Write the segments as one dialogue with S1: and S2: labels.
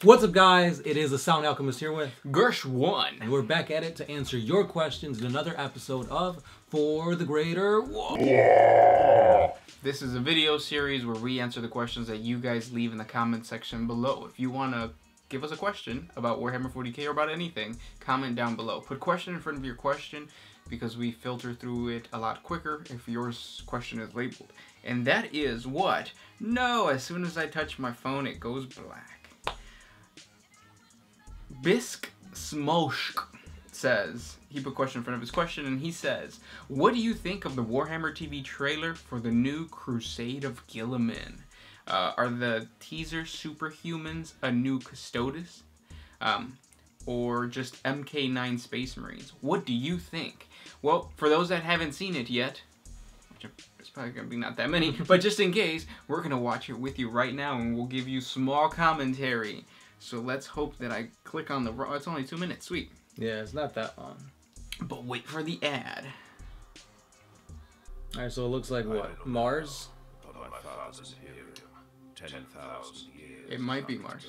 S1: What's up, guys? It is the Sound Alchemist here with
S2: Gersh1.
S1: and we're back at it to answer your questions in another episode of For the Greater War.
S2: This is a video series where we answer the questions that you guys leave in the comment section below. If you want to give us a question about Warhammer 40k or about anything, comment down below. Put question in front of your question because we filter through it a lot quicker if your question is labeled. And that is what? No, as soon as I touch my phone, it goes black. Bisk Smoshk says, he put question in front of his question, and he says, what do you think of the Warhammer TV trailer for the new Crusade of Guilliman? Are the teaser superhumans a new Custodes? Or just MK9 Space Marines? What do you think? Well, for those that haven't seen it yet, which it's probably going to be not that many, but just in case, we're going to watch it with you right now, and we'll give you small commentary. So let's hope that I click on the... Oh, it's only 2 minutes. Sweet.
S1: Yeah, it's not that long.
S2: But wait for the ad.
S1: Alright, so it looks like what? Mars?
S2: It might be Mars.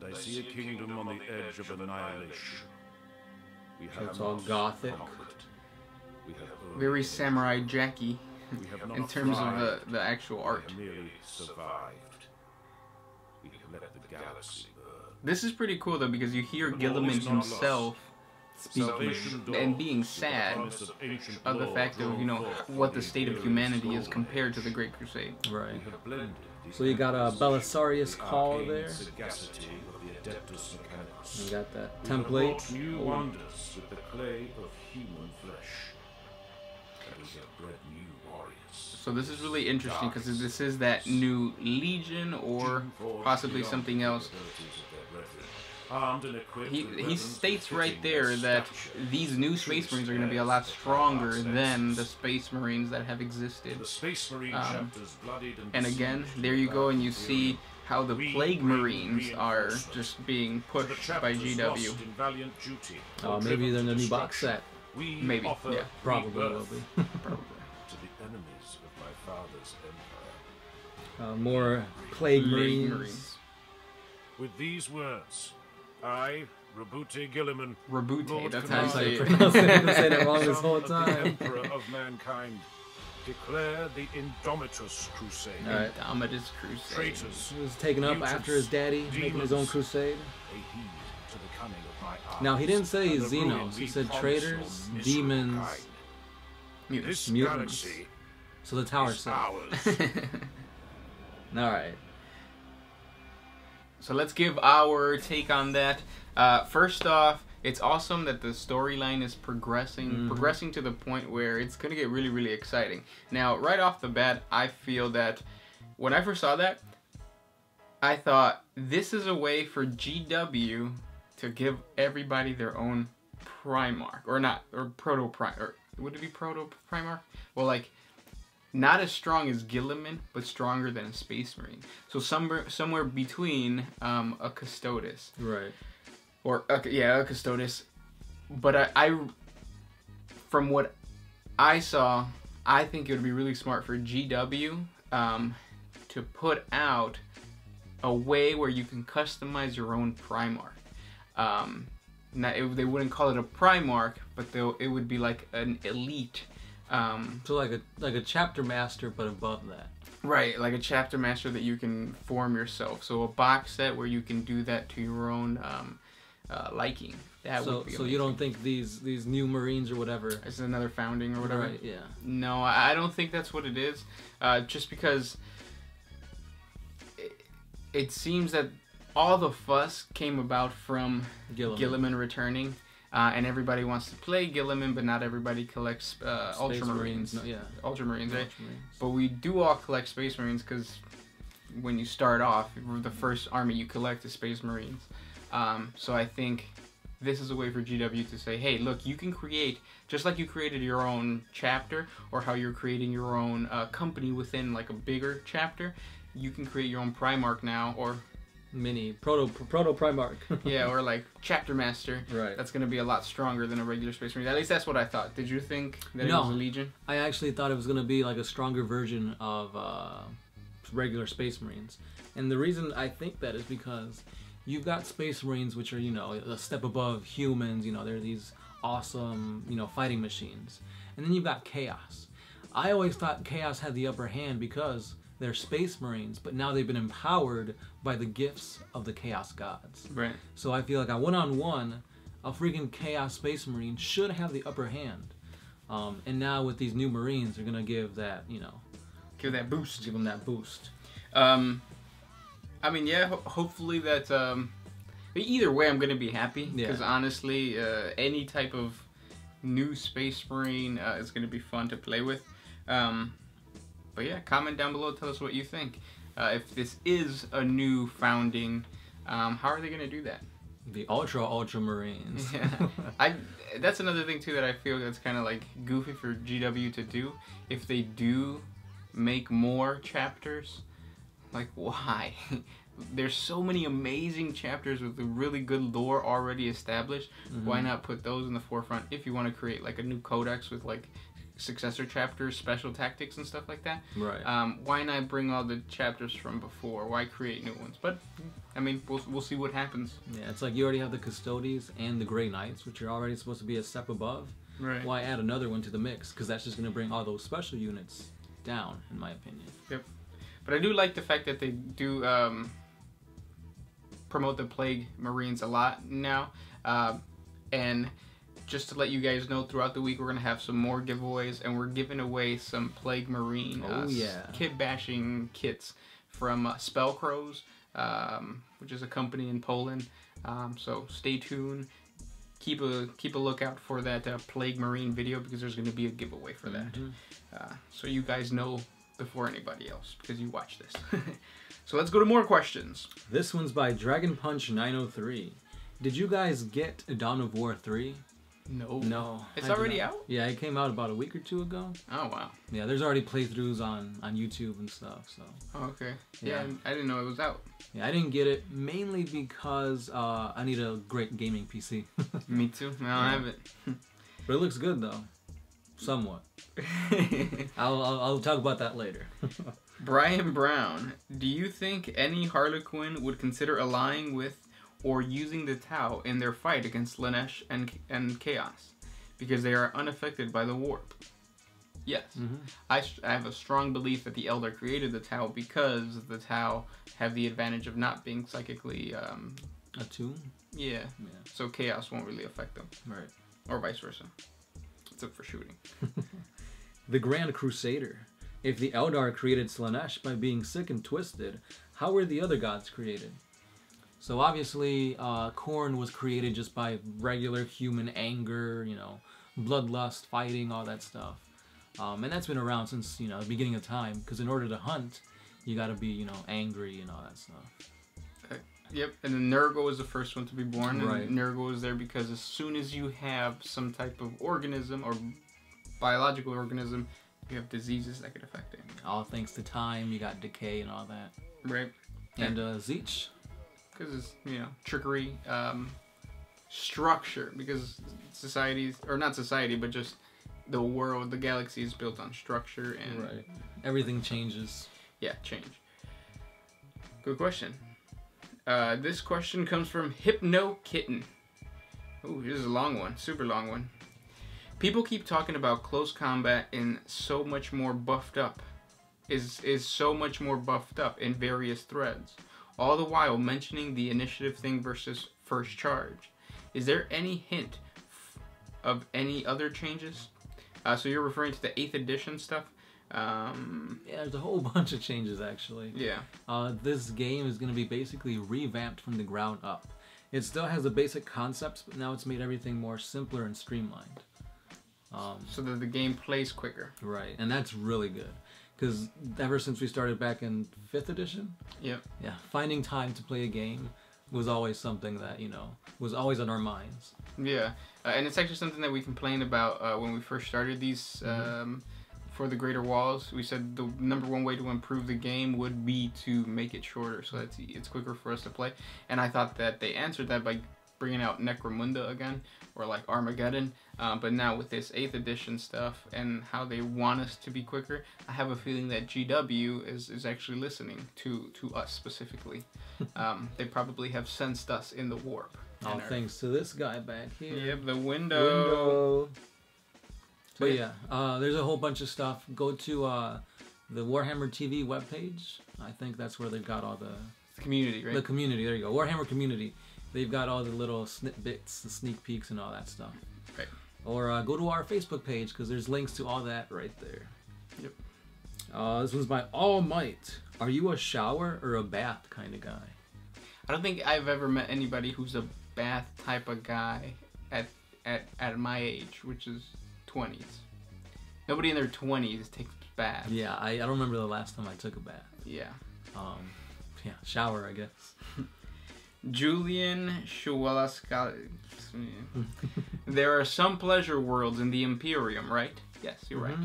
S3: And I see a kingdom on the edge of annihilation. We
S1: So it's all gothic.
S2: Very Samurai Jackie in terms of the actual art.
S3: We have merely survived. We have let the galaxy burn.
S2: This is pretty cool though, because you hear Guilliman himself speaking and being sad of the fact of, you know, what the state of humanity is compared to the Great Crusade.
S1: Right. So you got a Belisarius call there. You got that template.
S3: New wonders with the clay of human flesh. And we have bred new warriors.
S2: So this is really interesting because this is that new Legion or possibly something else. He states right there that these new Space Marines are going to be a lot stronger than the Space Marines that have existed. And again, there you go, and you see how the Plague Marines are just being pushed by GW.
S1: Oh, maybe they're in the new box set.
S2: Maybe, yeah.
S1: Probably will be.
S2: Probably.
S3: To the enemies of my father's empire.
S1: More Plague Marines.
S3: With these words, I, Rabute Guilliman,
S2: Rabute, that's how you
S1: That's how
S2: say
S1: you
S2: it.
S1: pronounce it. I've been saying it wrong this
S3: son
S1: whole
S3: of the
S1: time.
S3: Emperor of mankind, declare the Indomitus Crusade.
S1: Alright.
S2: Indomitus Crusade.
S3: Traitors,
S1: He was taken up after his daddy, making his own crusade.
S3: pay heed to the coming of my arms.
S1: Now, he didn't say
S3: and the ruin
S1: Xenos. He
S3: we
S1: said
S3: promise
S1: traitors,
S3: your miserable
S1: demons,
S3: kind.
S2: Mutants.
S3: This
S1: mutants.
S3: galaxy
S1: So the tower
S3: is
S1: set.
S3: ours.
S1: Alright.
S2: So let's give our take on that. First off, it's awesome that the storyline is progressing to the point where it's going to get really, really exciting. Now, right off the bat, I feel that when I first saw that, I thought this is a way for GW to give everybody their own Primarch. Or not, or Proto-Primarch. Or would it be Proto-Primarch? Well, like, not as strong as Guilliman, but stronger than a Space Marine. So somewhere between a Custodes.
S1: Right.
S2: Or, yeah, a Custodes. But I, from what I saw, I think it would be really smart for GW to put out a way where you can customize your own Primarch. They wouldn't call it a Primarch, but it would be like an elite.
S1: So like a chapter master, but above that.
S2: Right, like a chapter master that you can form yourself. So a box set where you can do that to your own liking. That would be
S1: so you don't think these new Marines or whatever?
S2: It's another founding or whatever?
S1: Right, yeah.
S2: No, I don't think that's what it is. Just because it seems that all the fuss came about from Guilliman returning. And everybody wants to play Guilliman, but not everybody collects Ultramarines.
S1: No, yeah.
S2: Ultramarines, right?
S1: Ultramarines.
S2: But we do all collect Space Marines because when you start off, the first army you collect is Space Marines. So I think this is a way for GW to say, hey, look, you can create, just like you created your own chapter, or how you're creating your own company within like a bigger chapter, you can create your own Primarch now, or
S1: mini proto Primarch.
S2: yeah, or like chapter master.
S1: Right.
S2: That's gonna be a lot stronger than a regular Space Marine. At least that's what I thought. Did you think that it was a Legion?
S1: I actually thought it was gonna be like a stronger version of just regular Space Marines. And the reason I think that is because you've got Space Marines, which are, you know, a step above humans. You know, they're these awesome, you know, fighting machines. And then you've got Chaos. I always thought Chaos had the upper hand because they're Space Marines, but now they've been empowered by the gifts of the Chaos Gods.
S2: Right.
S1: So I feel like a one-on-one, a freaking Chaos Space Marine should have the upper hand. And now with these new Marines, they're gonna give that, you know,
S2: Give that boost.
S1: give them that boost.
S2: I mean, yeah. Hopefully that. Either way, I'm gonna be happy because honestly, any type of new Space Marine is gonna be fun to play with. But yeah, comment down below. Tell us what you think. If this is a new founding, how are they gonna do that?
S1: The Ultra Marines.
S2: Yeah, that's another thing too that I feel that's kind of like goofy for GW to do. If they do make more chapters, like why? There's so many amazing chapters with a really good lore already established. Why not put those in the forefront if you want to create like a new codex with like successor chapters, special tactics and stuff like that?
S1: Right.
S2: Why not bring all the chapters from before? Why create new ones? But I mean, we'll see what happens.
S1: Yeah, it's like you already have the Custodes and the Grey Knights, which are already supposed to be a step above.
S2: Right.
S1: Why add another one to the mix? Because that's just going to bring all those special units down, in my opinion.
S2: Yep. But I do like the fact that they do promote the Plague Marines a lot now. And just to let you guys know, throughout the week we're going to have some more giveaways, and we're giving away some Plague Marine kit bashing kits from Spellcrows, which is a company in Poland. So stay tuned. Keep a lookout for that Plague Marine video because there's going to be a giveaway for that. So you guys know before anybody else because you watch this. So let's go to more questions.
S1: This one's by Dragon Punch 903. Did you guys get Dawn of War 3? No.
S2: It's already out?
S1: Yeah, it came out about a week or two ago.
S2: Oh, wow.
S1: Yeah, there's already playthroughs on YouTube and stuff, so.
S2: Oh, okay. Yeah, I didn't know it was out.
S1: Yeah, I didn't get it mainly because I need a great gaming PC.
S2: Me too. I don't have it.
S1: But it looks good, though. Somewhat. I'll talk about that later.
S2: Brian Brown, do you think any Harlequin would consider allying with or using the Tau in their fight against Slaanesh and Chaos because they are unaffected by the warp? Yes. I have a strong belief that the Eldar created the Tau because the Tau have the advantage of not being psychically
S1: attuned.
S2: Yeah. So Chaos won't really affect them.
S1: Right.
S2: Or vice versa. Except for shooting.
S1: The Grand Crusader. If the Eldar created Slaanesh by being sick and twisted, how were the other gods created? So obviously, Khorne was created just by regular human anger, you know, bloodlust, fighting, all that stuff. And that's been around since, you know, the beginning of time. Because in order to hunt, you got to be, you know, angry and all that stuff.
S2: Yep, and then Nurgle was the first one to be born.
S1: Right.
S2: And Nurgle is there because as soon as you have some type of organism or biological organism, you have diseases that could affect it.
S1: All thanks to time, you got decay and all that.
S2: Right.
S1: And Zeech.
S2: Because it's, you know, trickery, structure, because societies, or not society, but just the world, the galaxy is built on structure and...
S1: Right. Everything changes.
S2: Yeah, change. Good question. This question comes from Hypno Kitten. Ooh, this is a long one, super long one. People keep talking about close combat and so much more buffed up. Is so much more buffed up in various threads. All the while mentioning the initiative thing versus first charge. Is there any hint of any other changes? So you're referring to the 8th edition stuff?
S1: Yeah, there's a whole bunch of changes actually.
S2: Yeah.
S1: This game is going to be basically revamped from the ground up. It still has the basic concepts, but now it's made everything more simpler and streamlined.
S2: So that the game plays quicker.
S1: Right, and that's really good. Because ever since we started back in 5th edition, yeah, finding time to play a game was always something that, you know, was always on our minds.
S2: Yeah, and it's actually something that we complained about when we first started these for the Greater Walls. We said the #1 way to improve the game would be to make it shorter, so that it's quicker for us to play. And I thought that they answered that by bringing out Necromunda again, or like Armageddon. But now with this 8th edition stuff and how they want us to be quicker, I have a feeling that GW is actually listening to us specifically. They probably have sensed us in the warp.
S1: Oh, thanks to this guy back here.
S2: Yep, the window.
S1: But yeah, there's a whole bunch of stuff. Go to the Warhammer TV webpage. I think that's where they've got all the
S2: community, right?
S1: The community. There you go. Warhammer community. They've got all the little snippets, the sneak peeks, and all that stuff.
S2: Right.
S1: Or go to our Facebook page because there's links to all that right there.
S2: Yep.
S1: This one's by All Might. Are you a shower or a bath kind of guy?
S2: I don't think I've ever met anybody who's a bath type of guy at my age, which is 20s. Nobody in their 20s takes baths.
S1: Yeah, I don't remember the last time I took a bath.
S2: Yeah.
S1: Yeah, shower, I guess.
S2: Julian Shuwalaska. There are some pleasure worlds in the Imperium, right? Yes, you're right.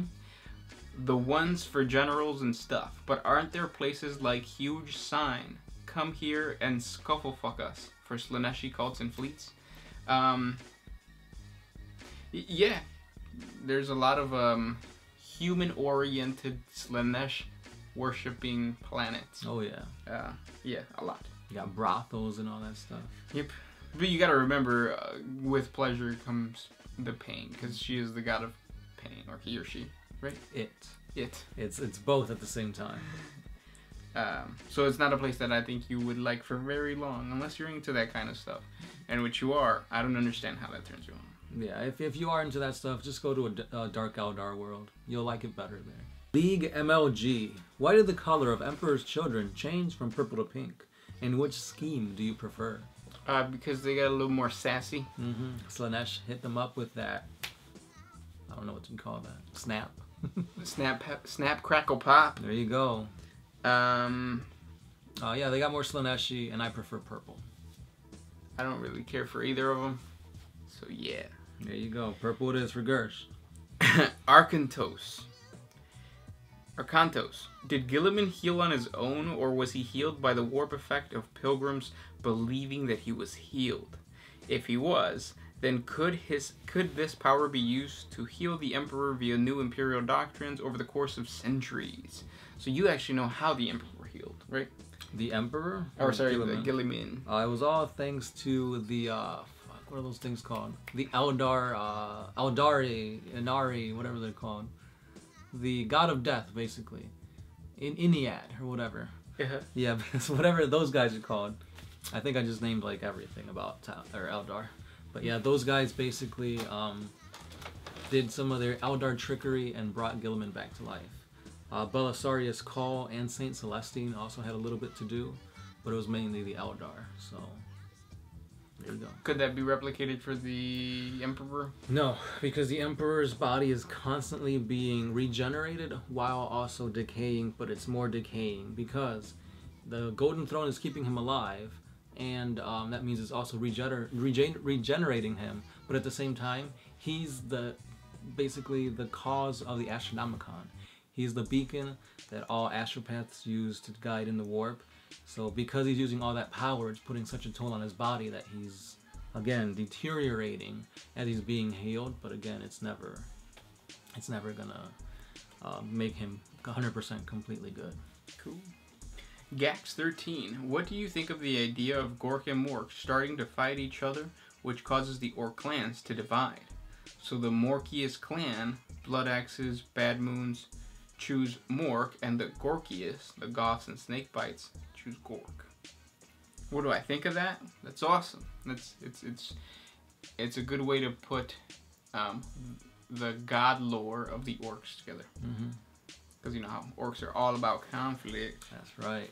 S2: The ones for generals and stuff. But aren't there places like Huge Sign? Come here and scuffle fuck us for Slaaneshi cults and fleets. Yeah. There's a lot of human-oriented Slaanesh worshipping planets.
S1: Oh, yeah.
S2: Yeah, a lot.
S1: You got brothels and all that stuff.
S2: Yep. But you gotta remember, with pleasure comes the pain, because she is the god of pain, or he or she, right? It's
S1: both at the same time.
S2: So it's not a place that I think you would like for very long, unless you're into that kind of stuff. And which you are, I don't understand how that turns you on.
S1: Yeah, if you are into that stuff, just go to a Dark Eldar world. You'll like it better there. League MLG. Why did the color of Emperor's Children change from purple to pink? And which scheme do you prefer?
S2: Because they got a little more sassy.
S1: Slaanesh hit them up with that. I don't know what you call that. Snap.
S2: Snap, crackle, pop.
S1: There you go. Yeah, they got more Slaaneshi, and I prefer purple.
S2: I don't really care for either of them. So yeah.
S1: There you go. Purple it is for Gersh.
S2: Arkantos. Did Guilliman heal on his own, or was he healed by the warp effect of pilgrims believing that he was healed? If he was, then could this power be used to heal the Emperor via new Imperial doctrines over the course of centuries? So you actually know how the Emperor healed, right?
S1: The Emperor?
S2: Or sorry, Guilliman.
S1: It was all thanks to the, what are those things called? The Eldar, Eldari, Inari, whatever they're called. The god of death, basically. Iniad, or whatever. Yeah, whatever those guys are called. I think I just named, like, everything about Eldar. But yeah, those guys basically did some of their Eldar trickery and brought Guilliman back to life. Belisarius Cawl and Saint Celestine also had a little bit to do, but it was mainly the Eldar, so there you go.
S2: Could that be replicated for the Emperor?
S1: No, because the Emperor's body is constantly being regenerated while also decaying, but it's more decaying because the Golden Throne is keeping him alive, and that means it's also regenerating him, but at the same time, he's basically the cause of the Astronomicon. He's the beacon that all astropaths use to guide in the warp. So because he's using all that power, it's putting such a toll on his body that he's, again, deteriorating as he's being healed. But again, it's never gonna make him 100% completely good.
S2: Cool. Gax13, what do you think of the idea of Gork and Mork starting to fight each other, which causes the Orc clans to divide? So the Morkiest clan, Blood Axes, Bad Moons, choose Mork, and the Gorkiest, the Goths and Snakebites, choose Gork. What do I think of that? That's awesome. It's a good way to put the god lore of the Orcs together. Because you know how Orcs are all about conflict.
S1: That's right.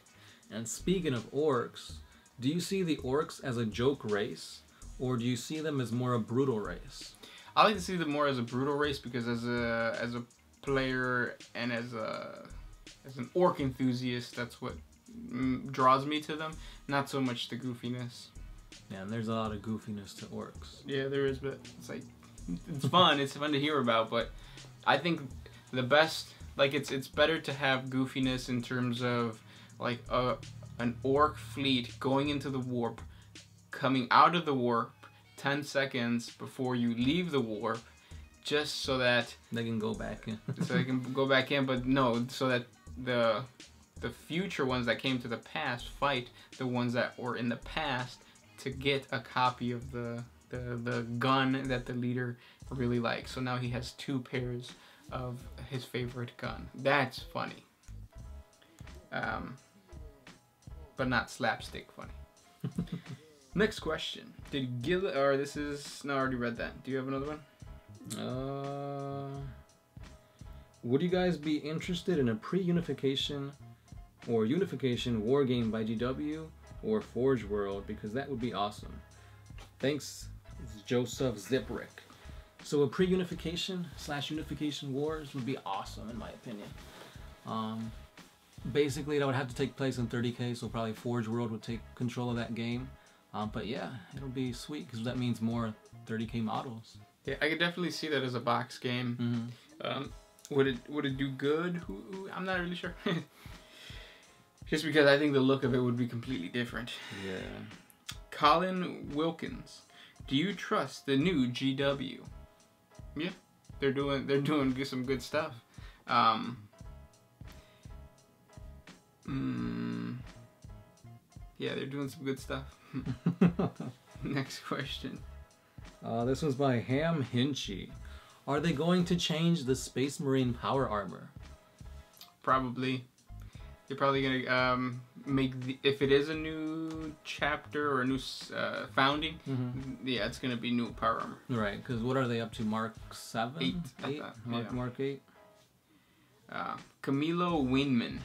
S1: And speaking of Orcs, do you see the Orcs as a joke race, or do you see them as more a brutal race?
S2: I like to see them more as a brutal race because as a player and as an Orc enthusiast, that's what draws me to them. Not so much the goofiness.
S1: Yeah, and there's a lot of goofiness to Orcs.
S2: Yeah, there is, but it's like it's fun. It's fun to hear about, but I think the best, like it's better to have goofiness in terms of like an Orc fleet going into the warp, coming out of the warp, 10 seconds before you leave the warp, just so that
S1: they can go back in.
S2: so they can go back in, but no, so that the future ones that came to the past fight the ones that were in the past to get a copy of the gun that the leader really likes. So now he has 2 pairs of his favorite gun. That's funny. But not slapstick funny. Next question. Did this is... No, I already read that. Do you have another one?
S1: Would you guys be interested in a pre-unification or unification war game by GW or Forge World? Because that would be awesome. Thanks, Joseph Ziprick. So a pre-unification / unification wars would be awesome in my opinion. Basically that would have to take place in 30K, so probably Forge World would take control of that game. But yeah, it'll be sweet because that means more 30K models.
S2: Yeah, I could definitely see that as a box game. Would it do good? I'm not really sure. Just because I think the look of it would be completely different.
S1: Yeah.
S2: Colin Wilkins, do you trust the new GW? Yeah, they're doing some good stuff. Yeah, they're doing some good stuff. Next question.
S1: This one's by Ham Hinchy. Are they going to change the Space Marine power armor?
S2: Probably. They're probably gonna make if it is a new chapter or a new founding. Yeah, it's gonna be new power armor.
S1: Right, because what are they up to? Mark 7?
S2: 8.
S1: Mark 8.
S2: Camilo Winman,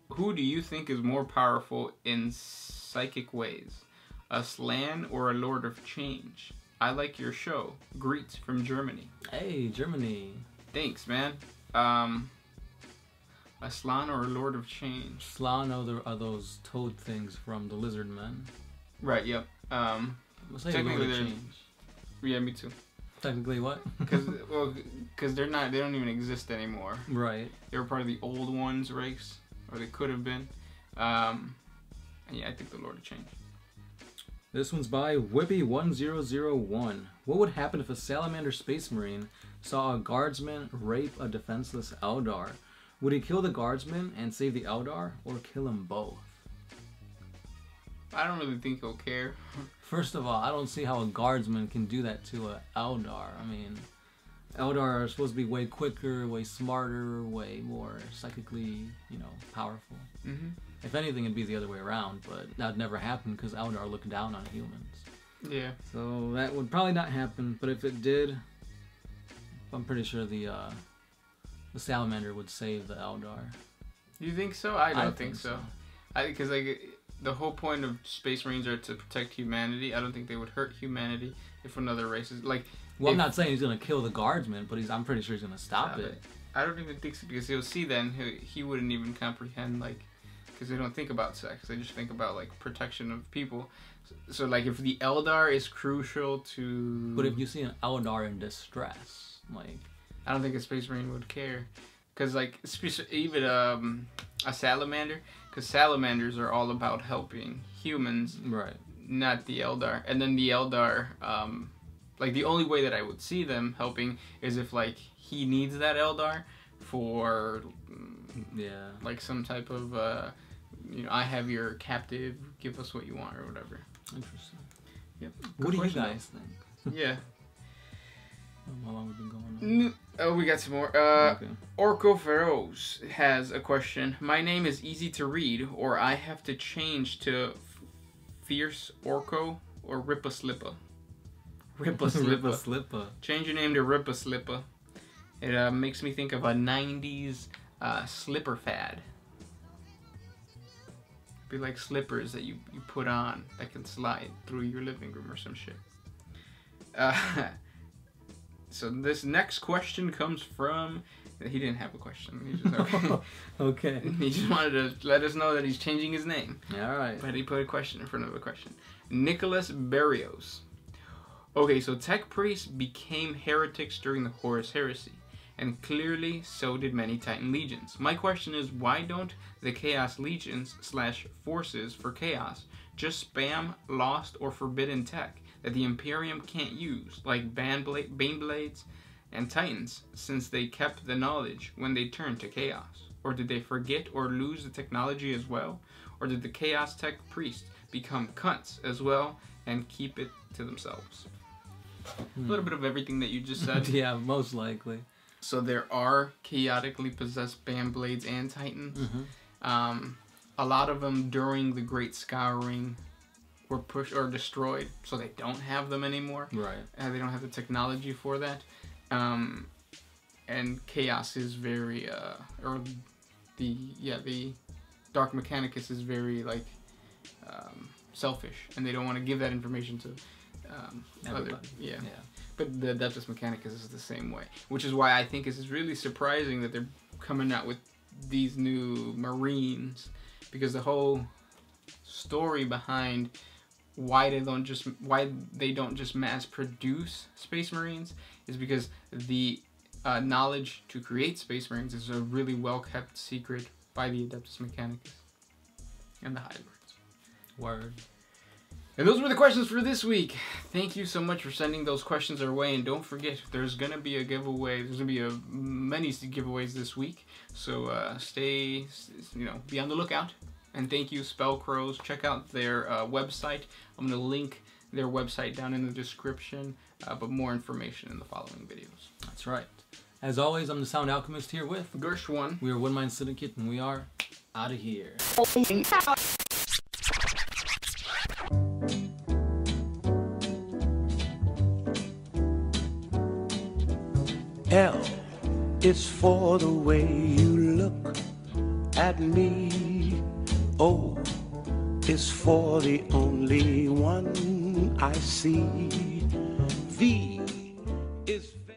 S2: who do you think is more powerful in psychic ways, Aslan or a Lord of Change? I like your show. Greets from Germany.
S1: Hey, Germany.
S2: Thanks, man. Aslan or a Lord of Change?
S1: Aslan are those toad things from the Lizard Men.
S2: Right, yep.
S1: Technically they're... Change.
S2: Yeah, me too.
S1: Technically what?
S2: Because they don't even exist anymore.
S1: Right. They
S2: were part of the old ones race, or they could have been. And yeah, I think the Lord of Change.
S1: This one's by Whippy1001. What would happen if a salamander space marine saw a guardsman rape a defenseless Eldar? Would he kill the guardsman and save the Eldar, or kill them both?
S2: I don't really think he'll care.
S1: First of all, I don't see how a guardsman can do that to an Eldar. I mean, Eldar are supposed to be way quicker, way smarter, way more psychically, powerful. If anything, it'd be the other way around, but that would never happen because Eldar look down on humans.
S2: Yeah.
S1: So that would probably not happen, but if it did, I'm pretty sure the salamander would save the Eldar.
S2: You think so? I don't think so. Because the whole point of Space Marines are to protect humanity. I don't think they would hurt humanity if another race is like.
S1: Well, I'm not saying he's gonna kill the guardsman, but I'm pretty sure he's gonna stop it.
S2: I don't even think so, because he'll see then he wouldn't even comprehend, like, because they don't think about sex. They just think about like protection of people. So like if the Eldar is crucial to.
S1: But if you see an Eldar in distress, like.
S2: I don't think a Space Marine would care, because like even a salamander, because salamanders are all about helping humans,
S1: right?
S2: Not the Eldar. And then the Eldar, like the only way that I would see them helping is if like he needs that Eldar for, like some type of, I have your captive, give us what you want or whatever.
S1: Interesting.
S2: Yep.
S1: What do you guys think?
S2: Yeah.
S1: How long have we been going on?
S2: Oh, we got some more.
S1: Okay.
S2: Orco Feroz has a question. My name is easy to read, or I have to change to Fierce Orco or Ripa Slipper. Ripa Slipper.
S1: Ripa Slipper.
S2: Change your name to Ripa Slipper. It makes me think of a 90s slipper fad. Be like slippers that you put on that can slide through your living room or some shit. So this next question comes from... He didn't have a question. He just, okay.
S1: Okay.
S2: He just wanted to let us know that he's changing his name.
S1: All right.
S2: But he put a question in front of a question. Nicholas Barrios. Okay, so tech priests became heretics during the Horus Heresy. and clearly so did many Titan legions. My question is, why don't the Chaos Legions / forces for Chaos just spam lost or forbidden tech that the Imperium can't use, like Baneblades and Titans, since they kept the knowledge when they turned to Chaos? Or did they forget or lose the technology as well? Or did the Chaos Tech Priest become cunts as well and keep it to themselves? A little bit of everything that you just said.
S1: Yeah, most likely.
S2: So there are chaotically possessed Baneblades and Titans. A lot of them during the Great Scouring were pushed or destroyed, so they don't have them anymore.
S1: Right.
S2: They don't have the technology for that. And Chaos is very, or the Dark Mechanicus is very, like, selfish, and they don't want to give that information to
S1: everybody.
S2: Yeah. But the Adeptus Mechanicus is the same way, which is why I think it's really surprising that they're coming out with these new Marines, because the whole story behind why they don't just mass produce Space Marines is because the knowledge to create Space Marines is a really well kept secret by the Adeptus Mechanicus and the Highlords.
S1: Word.
S2: And those were the questions for this week. Thank you so much for sending those questions our way. And don't forget, there's going to be a giveaway. There's going to be many giveaways this week. So be on the lookout. And thank you, Spellcrows. Check out their website. I'm going to link their website down in the description. But more information in the following videos.
S1: That's right. As always, I'm the Sound Alchemist here with
S2: Gershwan.
S1: We are One Mind Syndicate, and we are out of here.
S4: L is for the way you look at me. O is for the only one I see. V